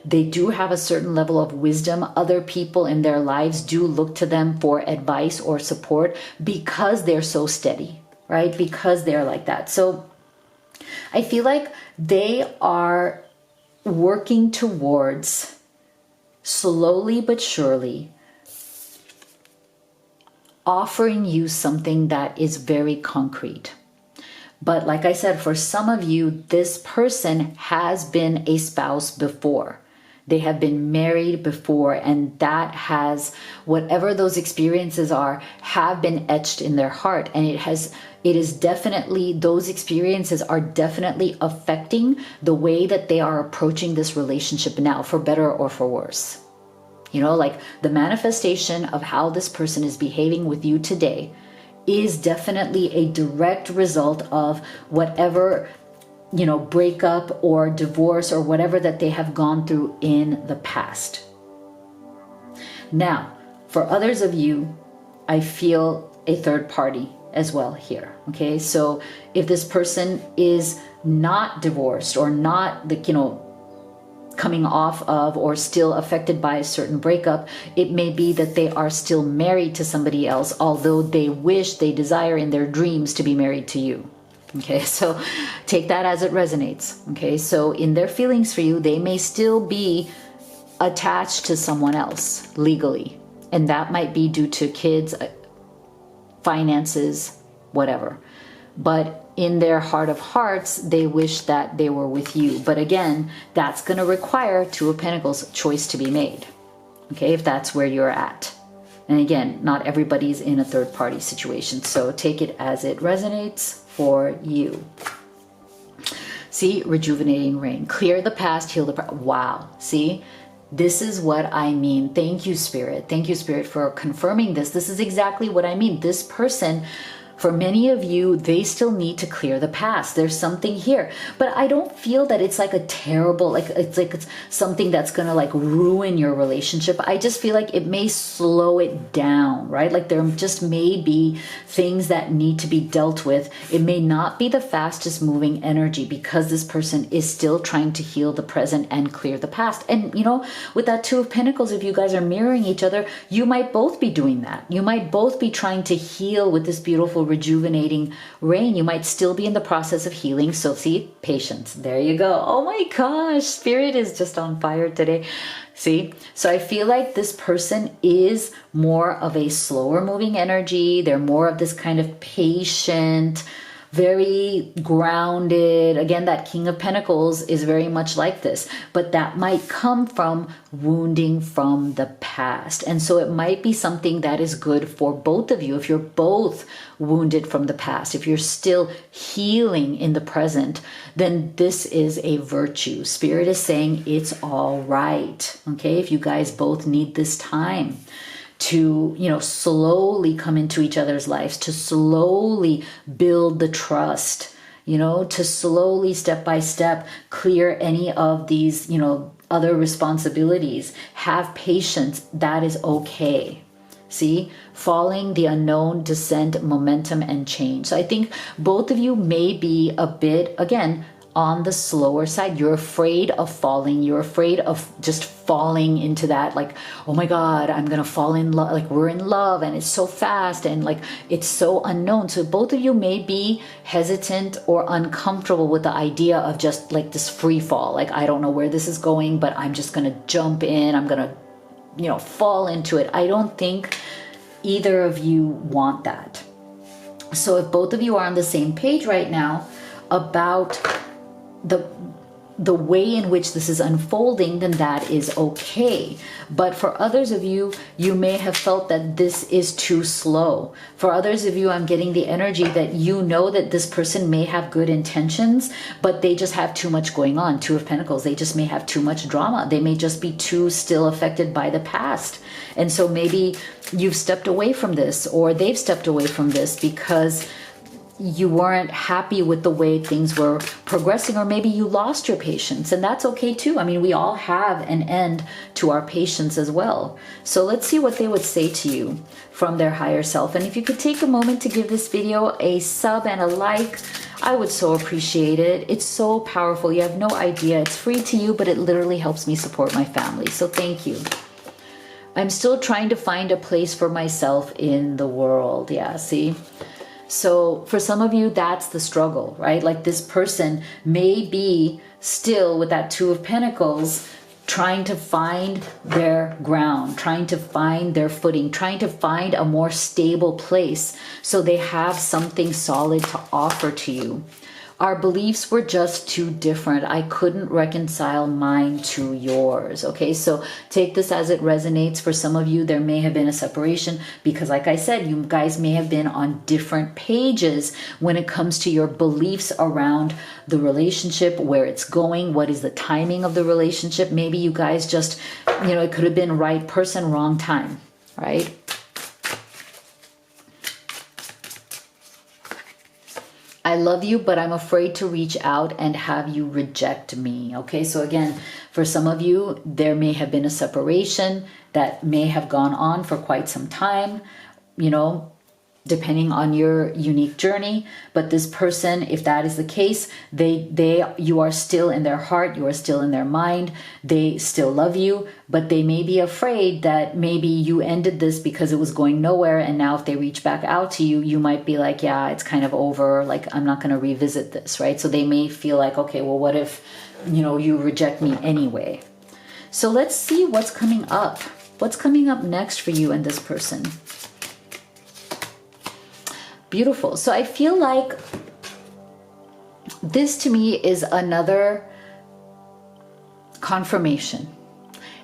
They do have a certain level of wisdom. Other people in their lives do look to them for advice or support because they're so steady, right? Because they're like that. So I feel like they are working towards, slowly but surely, offering you something that is very concrete. But like I said, for some of you, this person has been a spouse before. They have been married before, and that has, whatever those experiences are, have been etched in their heart. And it is definitely, those experiences are definitely affecting the way that they are approaching this relationship now, for better or for worse. You know, like the manifestation of how this person is behaving with you today is definitely a direct result of whatever, breakup or divorce or whatever that they have gone through in the past. Now, for others of you, I feel a third party as well here. Okay, so if this person is not divorced or not coming off of or still affected by a certain breakup, it may be that they are still married to somebody else, although they wish, they desire in their dreams to be married to you. Okay, so take that as it resonates. Okay, so in their feelings for you, they may still be attached to someone else legally. And that might be due to kids, finances, whatever. But in their heart of hearts, they wish that they were with you. But again, that's going to require Two of Pentacles choice to be made. Okay, if that's where you're at. And again, not everybody's in a third party situation. So take it as it resonates for you. See, rejuvenating rain. Clear the past, heal the present. Wow. See, this is what I mean. Thank you, Spirit. Thank you, Spirit, for confirming this. This is exactly what I mean. This person, for many of you, they still need to clear the past. There's something here. But I don't feel that it's like a terrible, it's something that's going to ruin your relationship. I just feel like it may slow it down, right? Like there just may be things that need to be dealt with. It may not be the fastest moving energy because this person is still trying to heal the present and clear the past. And with that Two of Pentacles, if you guys are mirroring each other, you might both be doing that. You might both be trying to heal with this beautiful rejuvenating rain. You might still be in the process of healing. So see, patience. There you go. Oh my gosh, Spirit is just on fire today. See, so I feel like this person is more of a slower moving energy. They're more of this kind of patient, very grounded. Again, that King of Pentacles is very much like this, but that might come from wounding from the past. And so it might be something that is good for both of you. If you're both wounded from the past, if you're still healing in the present, then this is a virtue. Spirit is saying it's all right. Okay, if you guys both need this time to, you know, slowly come into each other's lives, to slowly build the trust, you know, to slowly, step by step, clear any of these, you know, other responsibilities. Have patience. That is okay. See, following the unknown, descent, momentum, and change. So I think both of you may be a bit, again, on the slower side. You're afraid of falling. You're afraid of just falling into that, like, oh my God, I'm gonna fall in love. Like, we're in love and it's so fast and like it's so unknown. So both of you may be hesitant or uncomfortable with the idea of just like this free fall. Like, I don't know where this is going, but I'm just gonna jump in. I'm gonna, you know, fall into it. I don't think either of you want that. So if both of you are on the same page right now about the way in which this is unfolding, then that is okay. But for others of you, you may have felt that this is too slow. For others of you, I'm getting the energy that you know that this person may have good intentions, but they just have too much going on. Two of Pentacles, they just may have too much drama. They may just be too still affected by the past. And so maybe you've stepped away from this, or they've stepped away from this because you weren't happy with the way things were progressing, or maybe you lost your patience, and that's okay too. I mean, we all have an end to our patience as well. So let's see what they would say to you from their higher self. And if you could take a moment to give this video a sub and a like, I would so appreciate it. It's so powerful. You have no idea. It's free to you, but it literally helps me support my family. So thank you. I'm still trying to find a place for myself in the world. Yeah, see? So for some of you, that's the struggle, right? Like, this person may be still with that Two of Pentacles, trying to find their ground, trying to find their footing, trying to find a more stable place so they have something solid to offer to you. Our beliefs were just too different. I couldn't reconcile mine to yours. Okay, so take this as it resonates. For some of you, there may have been a separation because, like I said, you guys may have been on different pages when it comes to your beliefs around the relationship, where it's going, what is the timing of the relationship. Maybe you guys just, you know, it could have been right person, wrong time, right? I love you, but I'm afraid to reach out and have you reject me. Okay, so again, for some of you, there may have been a separation that may have gone on for quite some time, you know, depending on your unique journey. But this person, if that is the case, you are still in their heart, you are still in their mind, they still love you, but they may be afraid that maybe you ended this because it was going nowhere, and now if they reach back out to you, you might be like, yeah, it's kind of over, like, I'm not going to revisit this, right? So they may feel like, okay, well, what if, you know, you reject me anyway? So let's see what's coming up. What's coming up next for you and this person? Beautiful. So I feel like this to me is another confirmation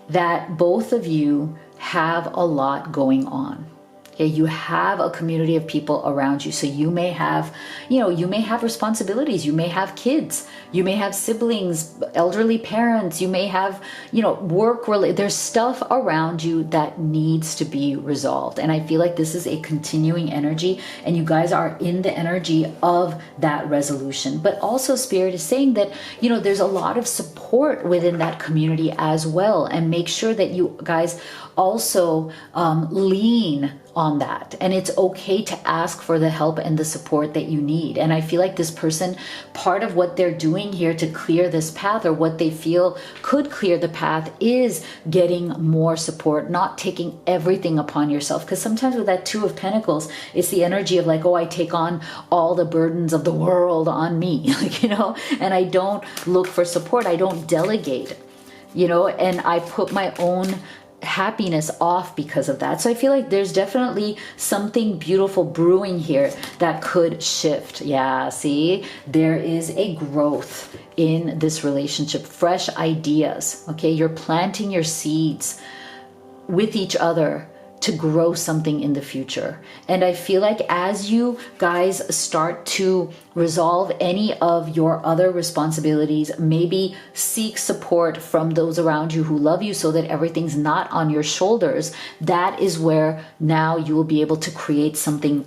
that both of you have a lot going on. Okay, you have a community of people around you. So you may have, you know, you may have responsibilities. You may have kids. You may have siblings, elderly parents. You may have, you know, work-related. There's stuff around you that needs to be resolved. And I feel like this is a continuing energy, and you guys are in the energy of that resolution. But also Spirit is saying that, you know, there's a lot of support within that community as well. And make sure that you guys also lean on that, and it's okay to ask for the help and the support that you need. And I feel like this person, part of what they're doing here to clear this path, or what they feel could clear the path, is getting more support, not taking everything upon yourself. Because sometimes with that Two of Pentacles, it's the energy of like, oh, I take on all the burdens of the world on me, like, you know, and I don't look for support. I don't delegate, you know, and I put my own happiness off because of that. So I feel like there's definitely something beautiful brewing here that could shift. Yeah, see, there is a growth in this relationship, fresh ideas. Okay, you're planting your seeds with each other to grow something in the future. And I feel like as you guys start to resolve any of your other responsibilities, maybe seek support from those around you who love you so that everything's not on your shoulders, that is where now you will be able to create something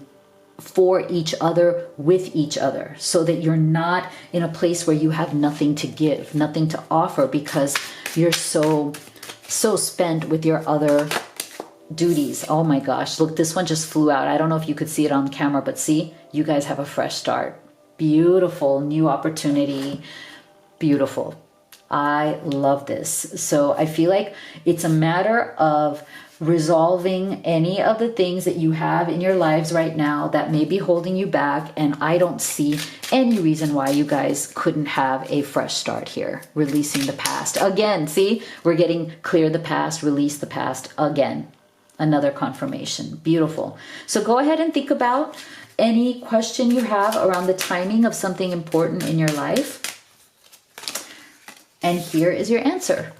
for each other, with each other, so that you're not in a place where you have nothing to give, nothing to offer, because you're so spent with your other duties. Oh my gosh, look, this one just flew out. I don't know if you could see it on camera, but see, you guys have a fresh start. Beautiful new opportunity. Beautiful. I love this. So I feel like it's a matter of resolving any of the things that you have in your lives right now that may be holding you back. And I don't see any reason why you guys couldn't have a fresh start here. Releasing the past. Again, see, we're getting clear the past, release the past again. Another confirmation. Beautiful. So go ahead and think about any question you have around the timing of something important in your life. And here is your answer.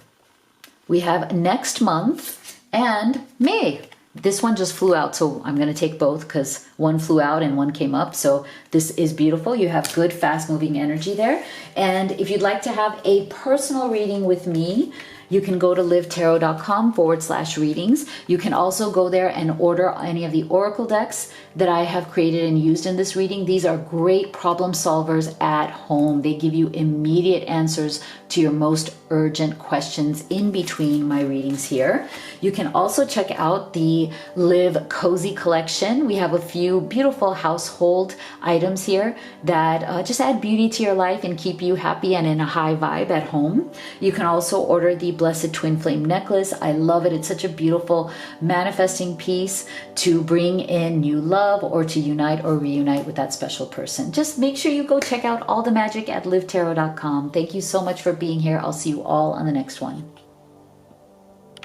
We have next month and May. This one just flew out, so I'm going to take both because one flew out and one came up. So this is beautiful. You have good, fast-moving energy there. And if you'd like to have a personal reading with me, you can go to livetarot.com/readings. You can also go there and order any of the oracle decks that I have created and used in this reading. These are great problem solvers at home. They give you immediate answers to your most urgent questions in between my readings here. You can also check out the Live Cozy collection. We have a few beautiful household items here that just add beauty to your life and keep you happy and in a high vibe at home. You can also order the Blessed Twin Flame necklace. I love it. It's such a beautiful manifesting piece to bring in new love or to unite or reunite with that special person. Just make sure you go check out all the magic at livetarot.com. Thank you so much for being here. I'll see you all on the next one.